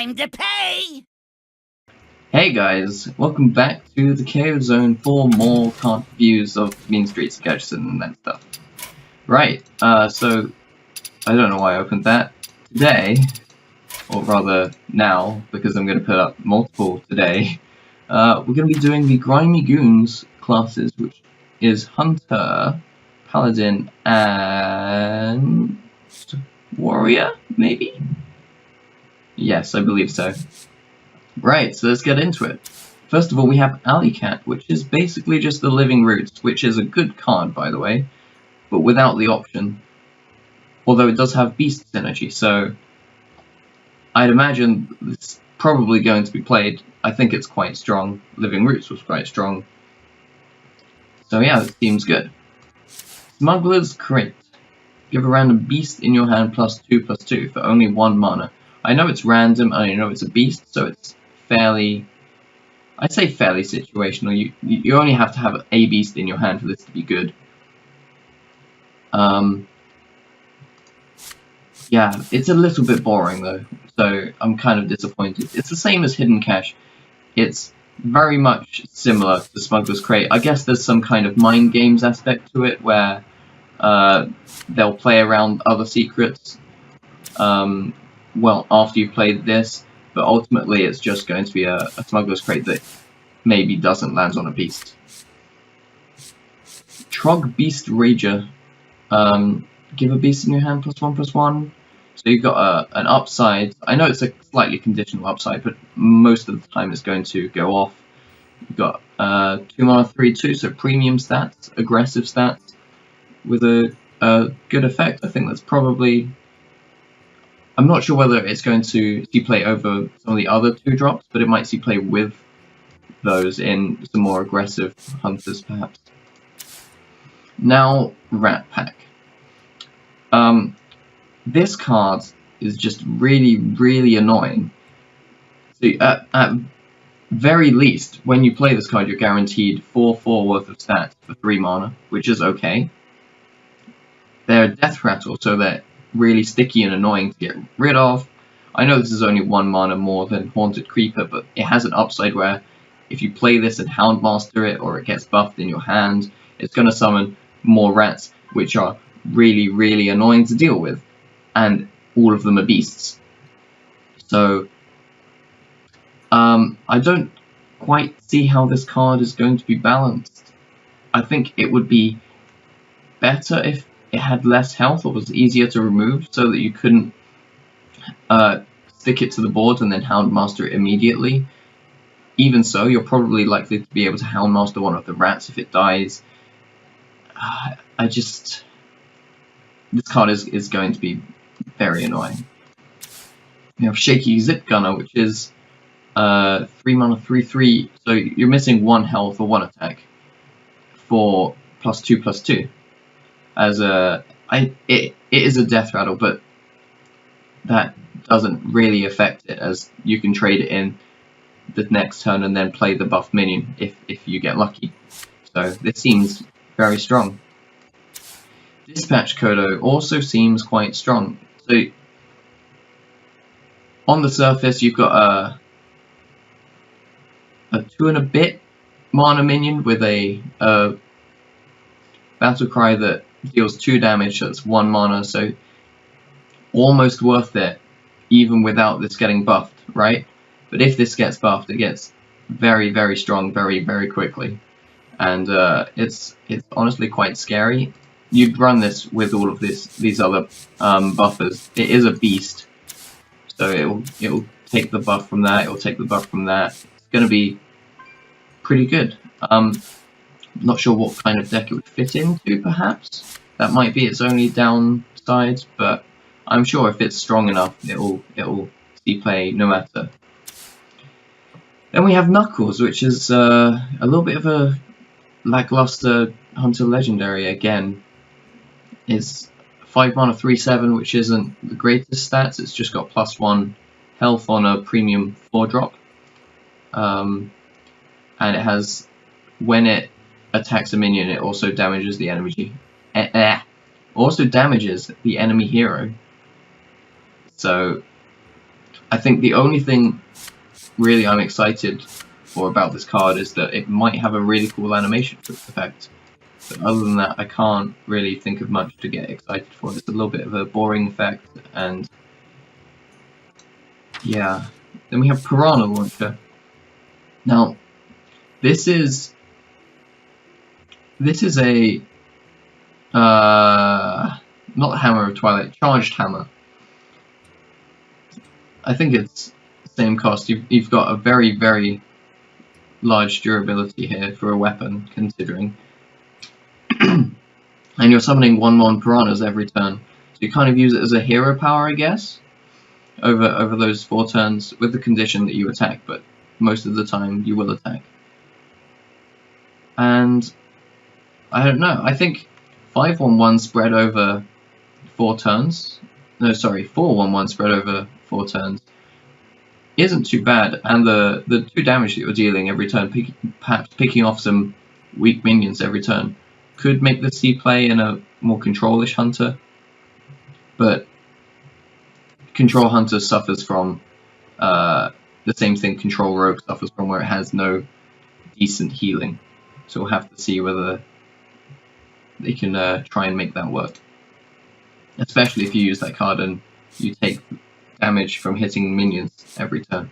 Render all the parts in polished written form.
Time to pay! Hey guys, welcome back to the KO Zone for more card reviews of Mean Streets of Gadgetzan and that stuff. Right, so I don't know why I opened that. Today, or rather now, because I'm going to put up multiple today, we're going to be doing the Grimy Goons classes, which is Hunter, Paladin, and Warrior, maybe? Yes, I believe so. Right, so let's get into it. First of all, we have Alley Cat, which is basically just the Living Roots, which is a good card, by the way, but without the option. Although it does have Beast synergy, so I'd imagine it's probably going to be played. I think it's quite strong. Living Roots was quite strong. So yeah, it seems good. Smuggler's Crate. Give a random beast in your hand +2/+2 for only 1 mana. I know it's random, and I know it's a beast, so it's fairly... I'd say fairly situational. You only have to have a beast in your hand for this to be good. Yeah, it's a little bit boring though, so I'm kind of disappointed. It's the same as Hidden Cache. It's very much similar to Smuggler's Crate. I guess there's some kind of mind games aspect to it where they'll play around other secrets well after you've played this, but ultimately it's just going to be a Smuggler's Crate that maybe doesn't land on a beast. Trog Beast Rager. Give a beast in your hand +1/+1. So you've got an upside. I know it's a slightly conditional upside, but most of the time it's going to go off. You've got 2 mana 3/2, so premium stats, aggressive stats, with a good effect. I think that's probably... I'm not sure whether it's going to see play over some of the other 2-drops, but it might see play with those in some more aggressive hunters, perhaps. Now, Rat Pack. This card is just really annoying. So at very least, when you play this card, you're guaranteed 4/4 worth of stats for 3 mana, which is okay. They're a Death Rattle, so they're really sticky and annoying to get rid of. I know this is only 1 mana more than Haunted Creeper, but it has an upside where if you play this and Houndmaster it, or it gets buffed in your hand, it's going to summon more rats, which are really annoying to deal with, and all of them are beasts. So I don't quite see how this card is going to be balanced. I think it would be better if it had less health or was easier to remove, so that you couldn't stick it to the board and then Houndmaster it immediately. Even so, you're probably likely to be able to Houndmaster one of the rats if it dies. This card is going to be very annoying. We have Shaky Zip Gunner, which is 3 mana 3/3, so you're missing 1 health or 1 attack for +2/+2. As it is a Death Rattle, but that doesn't really affect it, as you can trade it in the next turn and then play the buff minion if you get lucky. So this seems very strong. Dispatch Kodo also seems quite strong. So on the surface, you've got a 2 and a bit mana minion with a Battle Cry that deals 2 damage, so it's 1 mana, so almost worth it, even without this getting buffed, right? But if this gets buffed, it gets very strong very quickly, and it's honestly quite scary. You'd run this with all of these other buffers. It is a beast, so it'll take the buff from that. It'll take the buff from that. It's going to be pretty good. Not sure what kind of deck it would fit into. Perhaps that might be its only downside, but I'm sure if it's strong enough, it'll see play no matter. Then we have Knuckles, which is a little bit of a lackluster Hunter Legendary again. It's 5 mana 3/7, which isn't the greatest stats. It's just got +1 health on a premium 4-drop. And it has, when it attacks a minion, it also damages the enemy. Also damages the enemy hero. So I think the only thing really I'm excited for about this card is that it might have a really cool animation effect. But other than that, I can't really think of much to get excited for. It's a little bit of a boring effect, and yeah. Then we have Piranha Launcher. Now, this is a not Hammer of Twilight, Charged Hammer. I think it's the same cost. You've got a very, very large durability here for a weapon, considering. And you're summoning 1/1 piranhas every turn. So you kind of use it as a hero power, I guess, over those 4 turns, with the condition that you attack, but most of the time you will attack. And I don't know, I think 5/1/1 spread over 4 turns. No, sorry, 4/1/1 spread over 4 turns isn't too bad, and the 2 damage that you're dealing every turn, perhaps picking off some weak minions every turn, could make this see play in a more control-ish hunter, but control hunter suffers from the same thing control rogue suffers from, where it has no decent healing. So we'll have to see whether they can try and make that work, especially if you use that card and you take damage from hitting minions every turn.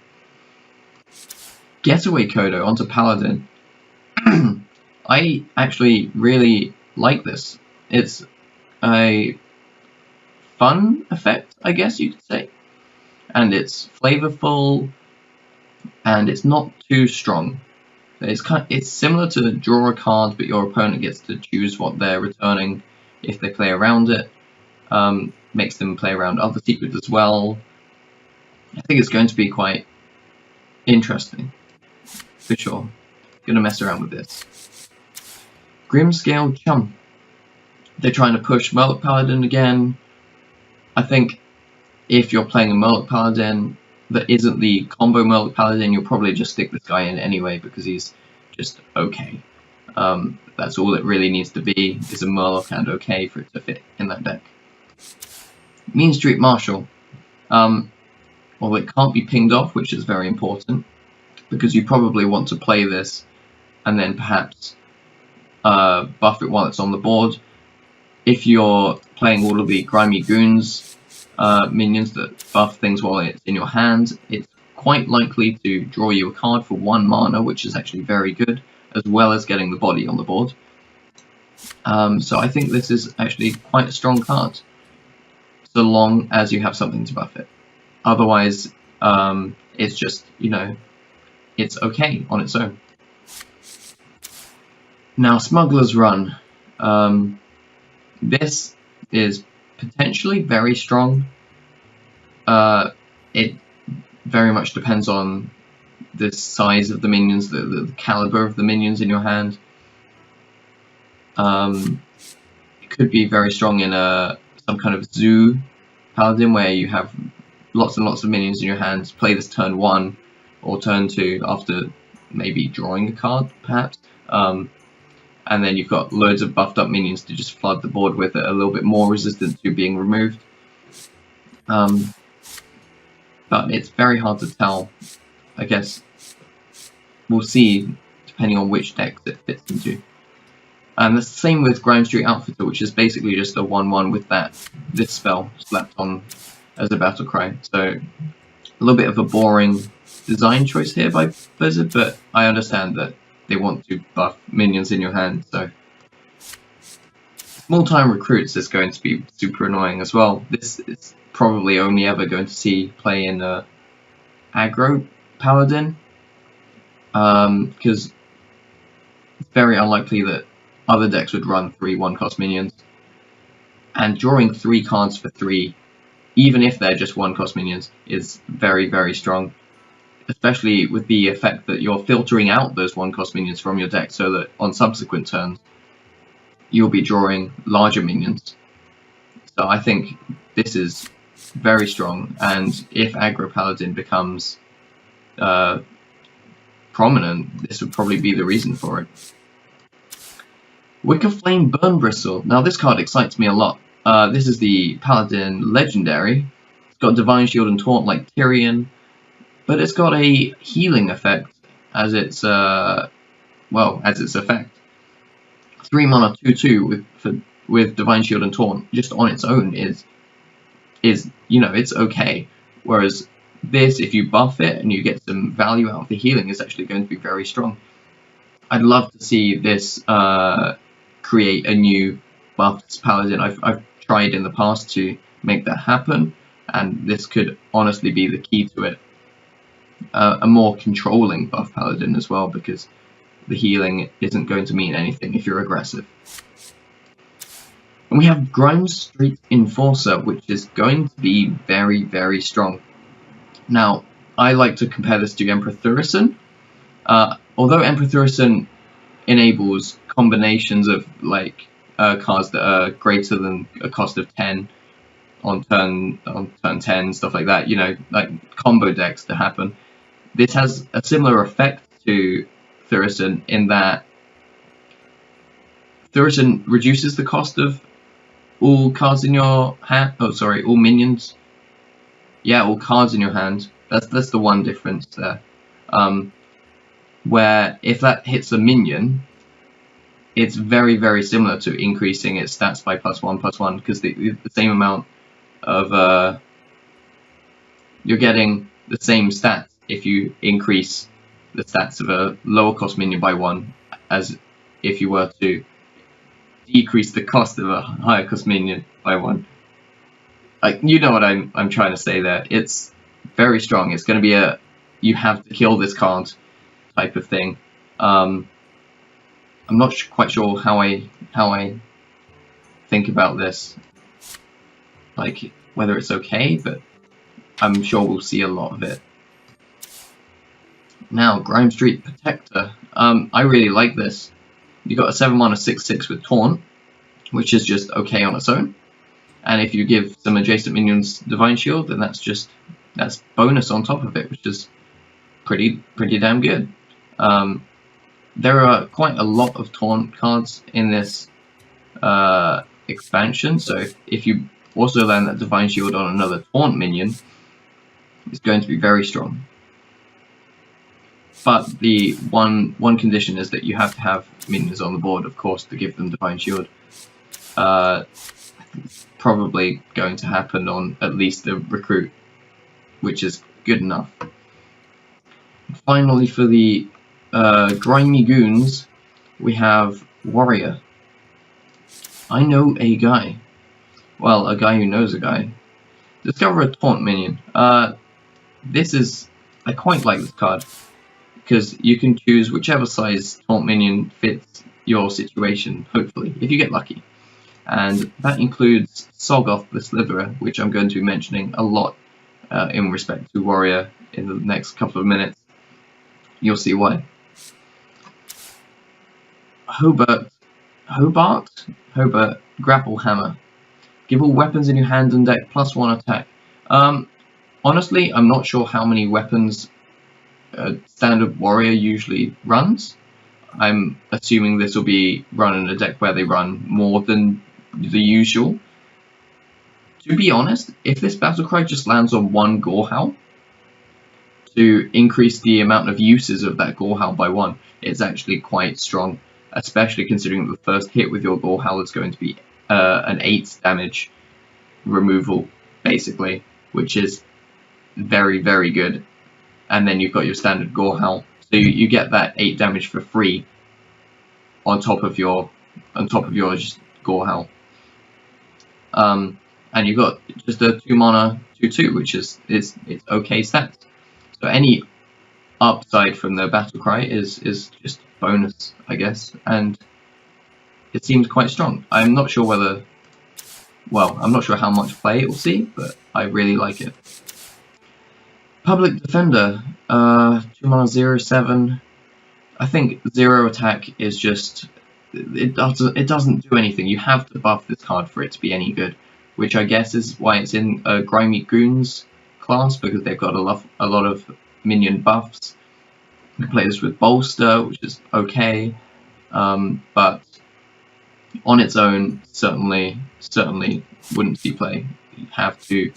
Getaway Kodo onto Paladin. I actually really like this. It's a fun effect, I guess you could say, and it's flavorful, and it's not too strong. It's similar to draw a card, but your opponent gets to choose what they're returning if they play around it. Makes them play around other secrets as well. I think it's going to be quite interesting, for sure. Gonna mess around with this. Grimscale Chum. They're trying to push Murloc Paladin again. I think if you're playing a Murloc Paladin that isn't the combo Murloc Paladin, you'll probably just stick this guy in anyway because he's just okay. That's all it really needs to be, is a Murloc and okay for it to fit in that deck. Mean Street Marshal. Well, it can't be pinged off, which is very important, because you probably want to play this and then perhaps buff it while it's on the board. If you're playing all of the Grimy Goons minions that buff things while it's in your hand, it's quite likely to draw you a card for 1 mana, which is actually very good, as well as getting the body on the board. So I think this is actually quite a strong card, so long as you have something to buff it. Otherwise, it's just, it's okay on its own. Now, Smuggler's Run. This is potentially very strong. It very much depends on the size of the minions, the caliber of the minions in your hand. It could be very strong in some kind of zoo paladin, where you have lots and lots of minions in your hand. Play this turn 1 or turn 2 after maybe drawing a card, perhaps. And then you've got loads of buffed up minions to just flood the board with it, a little bit more resistant to being removed. But it's very hard to tell. I guess we'll see, depending on which decks it fits into. And the same with Grime Street Outfitter, which is basically just a 1/1 with this spell slapped on as a battle cry. So a little bit of a boring design choice here by Blizzard, but I understand that they want to buff minions in your hand. So small time recruits is going to be super annoying as well. This is probably only ever going to see play in aggro paladin, because it's very unlikely that other decks would run 3 1-cost minions, and drawing 3 cards for 3, even if they're just 1-cost minions, is very, very strong, especially with the effect that you're filtering out those 1-cost minions from your deck, so that on subsequent turns you'll be drawing larger minions. So I think this is very strong, and if aggro paladin becomes prominent, this would probably be the reason for it. Wicker Flame Burn Bristle. Now this card excites me a lot. This is the Paladin Legendary. It's got Divine Shield and Taunt like Tyrion. but it's got a healing effect as its effect. 3 mana 2/2 with Divine Shield and Taunt just on its own is it's okay. Whereas this, if you buff it and you get some value out of the healing, is actually going to be very strong. I'd love to see this create a new buffed paladin. I've tried in the past to make that happen, and this could honestly be the key to it. A more controlling buff paladin as well, because the healing isn't going to mean anything if you're aggressive. And we have Grimy Street Enforcer, which is going to be very, very strong. Now, I like to compare this to Emperor Thurison. Although Emperor Thurison enables combinations of cards that are greater than a cost of 10 on turn 10, stuff like that, like combo decks to happen. This has a similar effect to Thurison in that Thurison reduces the cost of all cards in your hand. Oh, sorry, all minions. Yeah, all cards in your hand. That's the one difference there. Where if that hits a minion, it's very, very similar to increasing its stats by +1/+1, because the same amount of you're getting the same stats if you increase the stats of a lower cost minion by 1 as if you were to decrease the cost of a higher cost minion by 1. You know what I'm trying to say there. It's very strong. It's going to be a you have to kill this card type of thing. I'm not quite sure how I think about this, like whether it's okay, but I'm sure we'll see a lot of it. Now, Grimy Street Protector. I really like this. You got a 7 mana 6/6 with Taunt, which is just okay on its own. And if you give some adjacent minions Divine Shield, then that's bonus on top of it, which is pretty damn good. There are quite a lot of Taunt cards in this expansion, so if you also land that Divine Shield on another Taunt minion, it's going to be very strong. But the one condition is that you have to have minions on the board, of course, to give them Divine Shield. I think it's probably going to happen on at least the recruit, which is good enough. Finally, for the Grimy Goons, we have Warrior. I know a guy. Well, a guy who knows a guy. Discover a Taunt minion. I quite like this card, because you can choose whichever size Taunt minion fits your situation, hopefully, if you get lucky. And that includes Sogoth the Slitherer, which I'm going to be mentioning a lot in respect to Warrior in the next couple of minutes. You'll see why. Hobart Grapple Hammer. Give all weapons in your hand and deck +1 attack. Honestly, I'm not sure how many weapons standard Warrior usually runs. I'm assuming this will be run in a deck where they run more than the usual. To be honest, if this Battlecry just lands on 1 Gorehowl to increase the amount of uses of that Gorehowl by 1, it's actually quite strong, especially considering that the first hit with your Gorehowl is going to be an 8 damage removal, basically, which is very, very good. And then you've got your standard Gorehowl, so you get that 8 damage for free on top of your just Gorehowl. And you've got just a 2 mana 2/2, which is it's okay stats. So any upside from the Battlecry is just bonus, I guess, and it seems quite strong. I'm not sure I'm not sure how much play it will see, but I really like it. Public Defender, 2 mana 0/7. I think 0 attack is just it doesn't do anything. You have to buff this card for it to be any good, which I guess is why it's in Grimy Goons class, because they've got a lot of minion buffs. You can play this with Bolster, which is okay, but on its own, certainly wouldn't see play. You have to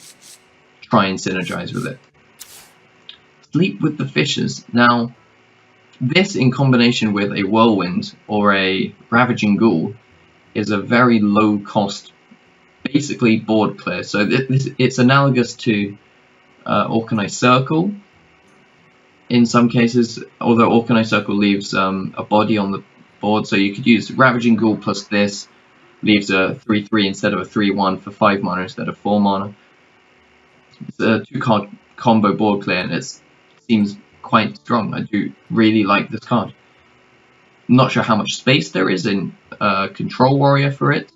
try and synergize with it. Sleep with the Fishes. Now, this in combination with a Whirlwind or a Ravaging Ghoul is a very low cost, basically board clear. So it's analogous to Organized Circle in some cases, although Organized Circle leaves a body on the board, so you could use Ravaging Ghoul plus this, leaves a 3/3 instead of a 3/1 for 5 mana instead of 4 mana. It's a 2-card combo board clear, and it seems quite strong. I do really like this card. Not sure how much space there is in Control Warrior for it,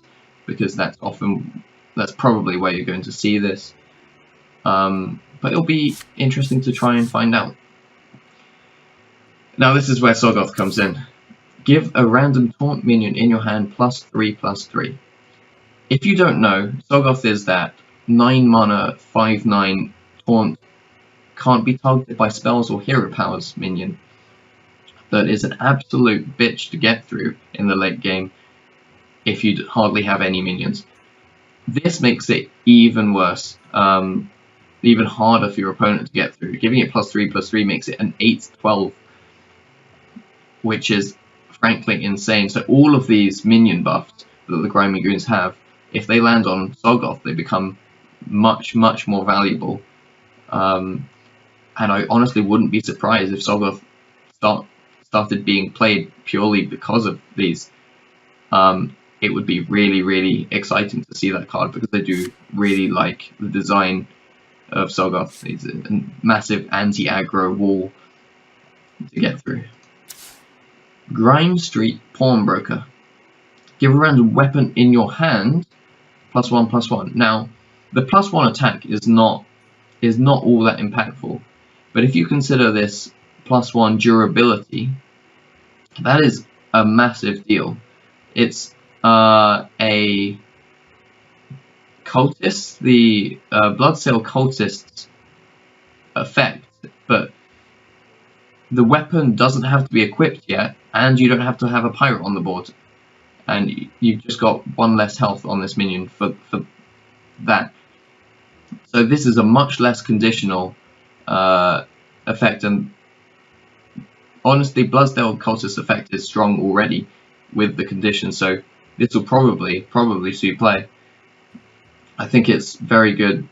because that's probably where you're going to see this. But it'll be interesting to try and find out. Now this is where Sorgoth comes in. Give a random taunt minion in your hand +3/+3. If you don't know, Sorgoth is that 9 mana 5/9 taunt, can't be targeted by spells or hero powers minion that is an absolute bitch to get through in the late game if you hardly have any minions. This makes it even worse, even harder for your opponent to get through. Giving it +3/+3 makes it an 8/12, which is frankly insane. So all of these minion buffs that the Grimy Goons have, if they land on Sorgoth, they become much, much more valuable. And I honestly wouldn't be surprised if Sorgoth started being played purely because of these. It would be really, really exciting to see that card, because I do really like the design of Sorgoth. It's a massive anti-aggro wall to get through. Grime Street Pawnbroker. Give a random weapon in your hand +1/+1. Now, the +1 attack is not all that impactful, but if you consider this +1 durability, that is a massive deal. It's a cultist, the Bloodsail cultist effect, but the weapon doesn't have to be equipped yet, and you don't have to have a pirate on the board, and you've just got 1 less health on this minion for that. So this is a much less conditional effect, and honestly, Bloodsail cultist effect is strong already with the condition, so this will probably suit play. I think it's very good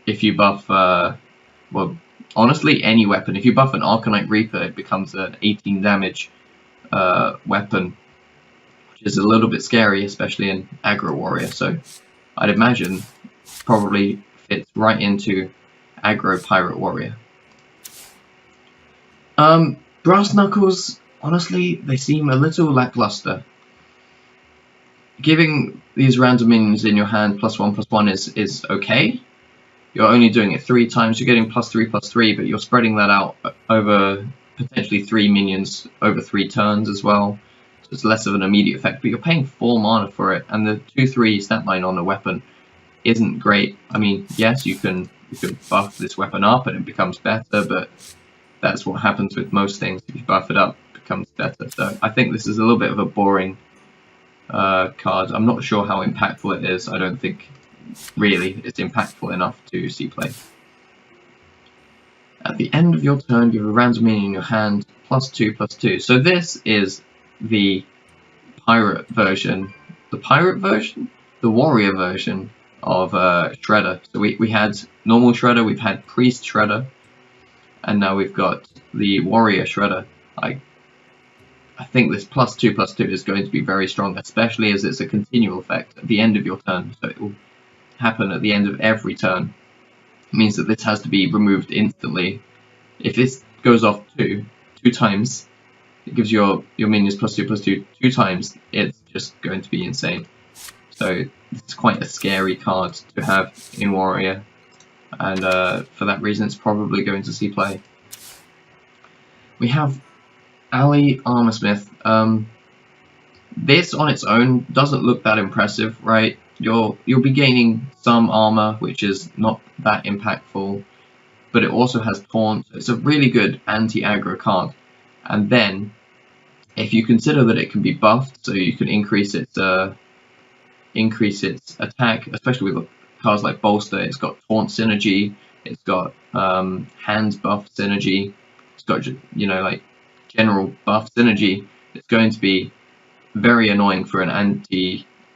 if you buff, well, honestly, any weapon. If you buff an Arcanite Reaper, it becomes an 18 damage weapon, which is a little bit scary, especially in Aggro Warrior. So I'd imagine probably fits right into Aggro Pirate Warrior. Brass Knuckles, honestly, they seem a little lackluster. Giving these random minions in your hand +1/+1 is okay. You're only doing it 3 times. You're getting +3/+3, but you're spreading that out over potentially 3 minions over 3 turns as well. So it's less of an immediate effect, but you're paying 4 mana for it, and the 2/3 stat line on a weapon isn't great. I mean, yes, you can buff this weapon up and it becomes better, but that's what happens with most things. If you buff it up, it becomes better. So I think this is a little bit of a boring card. I'm not sure how impactful it is. I don't think really it's impactful enough to see play. At the end of your turn, give a random minion in your hand +2/+2. So this is the pirate version. The warrior version of Shredder. So we had normal Shredder, we've had Priest Shredder, and now we've got the warrior Shredder. I think this +2/+2 is going to be very strong, especially as it's a continual effect at the end of your turn. So it will happen at the end of every turn. It means that this has to be removed instantly. If this goes off two times, it gives your minions +2/+2 2 times. It's just going to be insane. So it's quite a scary card to have in Warrior, and for that reason, it's probably going to see play. We have Ali Armorsmith. This on its own doesn't look that impressive, right? You'll be gaining some armor, which is not that impactful, but it also has taunt. It's a really good anti-aggro card. And then, if you consider that it can be buffed, so you can increase its attack, especially with cards like Bolster. It's got taunt synergy, It's got hands buff synergy. It's got, you know, like general buff synergy. It's going to be very annoying for an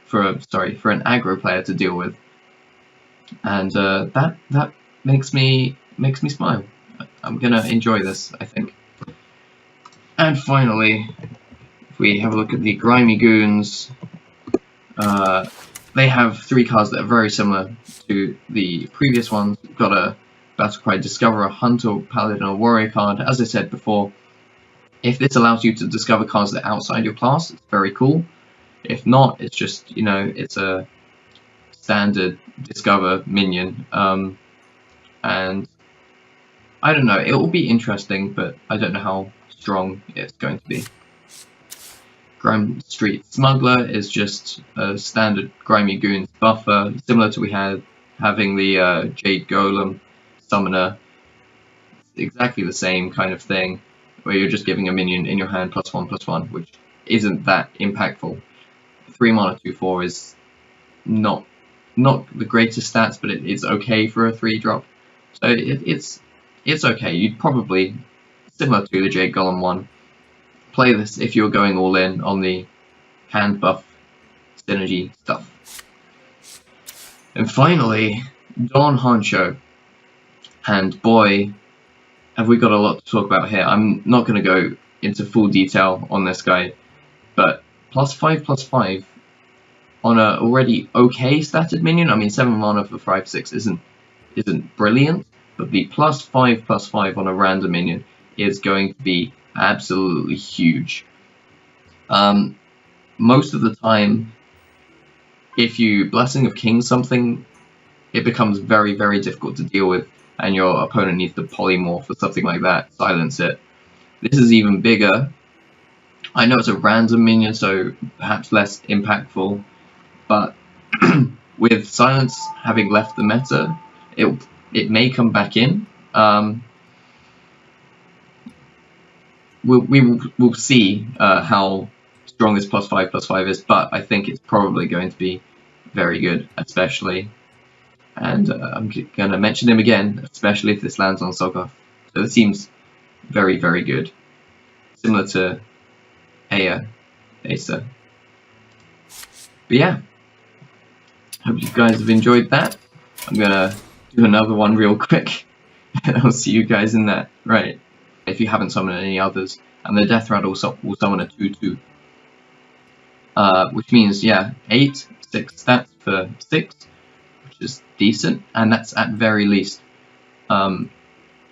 for an aggro player to deal with, and that makes me smile. I'm gonna enjoy this, I think. And finally, if we have a look at the Grimy Goons, they have 3 cards that are very similar to the previous ones. We've got a Battle Cry Discover, a Hunter, Paladin, or Warrior card. As I said before, if this allows you to discover cards that are outside your class, it's very cool. If not, it's just, you know, it's a standard Discover minion. And I don't know, it will be interesting, but I don't know how strong it's going to be. Grimy Street Smuggler is just a standard Grimy Goons buffer, similar to having the Jade Golem Summoner. It's exactly the same kind of thing, where you're just giving a minion in your hand +1/+1, which isn't that impactful. 3 mana 2/4 is not the greatest stats, but it's okay for a 3-drop. So it's okay. You'd probably, similar to the Jade Golem one, play this if you're going all in on the hand buff synergy stuff. And finally, Don Honcho. And boy, have we got a lot to talk about here. I'm not going to go into full detail on this guy, but +5/+5 on a already okay statted minion. I mean, 7 mana for 5/6 isn't brilliant, but the +5/+5 on a random minion is going to be absolutely huge. Most of the time, if you Blessing of King something, it becomes very, very difficult to deal with, and your opponent needs to polymorph or something like that, silence it. This is even bigger. I know it's a random minion, so perhaps less impactful, but with silence having left the meta, it may come back in. We'll see how strong this +5/+5 is, but I think it's probably going to be very good, especially. And I'm going to mention him again, especially if this lands on Sogoth. So it seems very, very good. Similar to Asa. But yeah, hope you guys have enjoyed that. I'm going to do another one real quick, and I'll see you guys in that. Right, if you haven't summoned any others. And the Death Rattle will summon a 2/2. Which means, yeah, 8, 6 stats for 6. Is decent, and that's at very least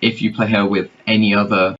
if you play her with any other